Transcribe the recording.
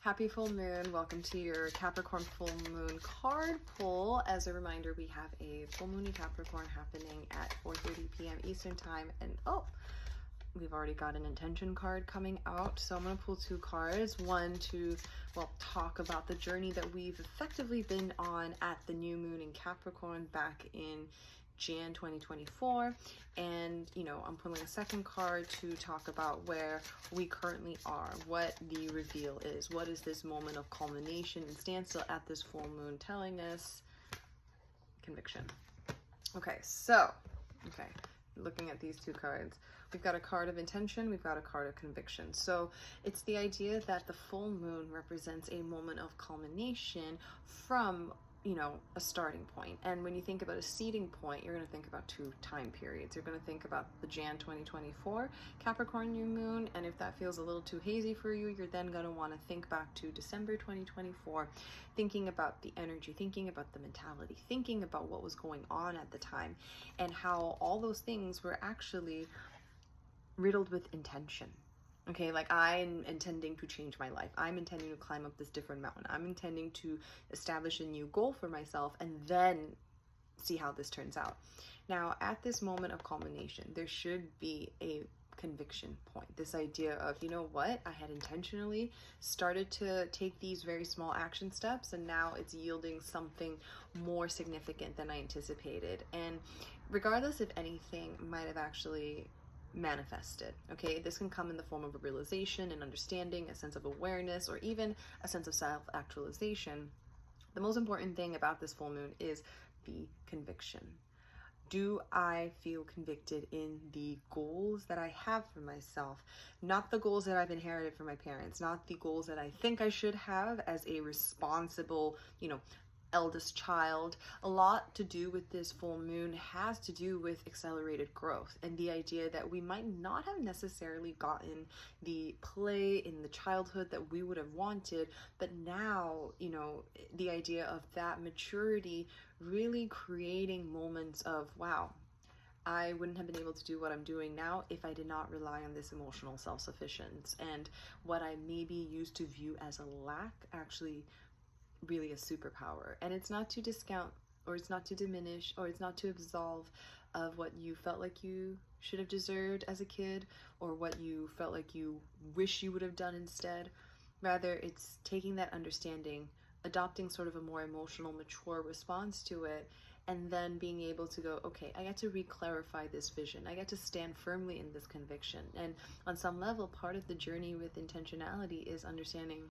Happy full moon. Welcome to your Capricorn full moon card pull. As a reminder, we have a full moon in Capricorn happening at 4:30 p.m. Eastern time. And we've already got an intention card coming out. So I'm going to pull two cards. One to, talk about the journey that we've effectively been on at the new moon in Capricorn back in Jan 2024. And, I'm pulling a second card to talk about where we currently are, what the reveal is. What is this moment of culmination and standstill at this full moon telling us? Conviction. Okay, looking at these two cards, we've got a card of intention, we've got a card of conviction. So it's the idea that the full moon represents a moment of culmination from a starting point. And when you think about a seeding point, you're going to think about two time periods. You're going to think about the Jan 2024 Capricorn new moon, and if that feels a little too hazy for you, you're then going to want to think back to December 2024, thinking about the energy, thinking about the mentality, thinking about what was going on at the time, and how all those things were actually riddled with intention. Okay, like I'm intending to change my life. I'm intending to climb up this different mountain. I'm intending to establish a new goal for myself and then see how this turns out. Now, at this moment of culmination, there should be a conviction point. This idea of, I had intentionally started to take these very small action steps, and now it's yielding something more significant than I anticipated. And regardless if anything might have actually manifested, okay, this can come in the form of a realization, an understanding, a sense of awareness, or even a sense of self-actualization. The most important thing about this full moon is the conviction. Do I feel convicted in the goals that I have for myself? Not the goals that I've inherited from my parents, not the goals that I think I should have as a responsible, eldest child. A lot to do with this full moon has to do with accelerated growth and the idea that we might not have necessarily gotten the play in the childhood that we would have wanted, but now, the idea of that maturity really creating moments of, wow, I wouldn't have been able to do what I'm doing now if I did not rely on this emotional self-sufficiency. And what I maybe used to view as a lack actually really a superpower. And it's not to discount, or it's not to diminish, or it's not to absolve of what you felt like you should have deserved as a kid, or what you felt like you wish you would have done instead. Rather, it's taking that understanding, adopting sort of a more emotional, mature response to it, and then being able to go, okay, I get to re-clarify this vision. I get to stand firmly in this conviction. And on some level, part of the journey with intentionality is understanding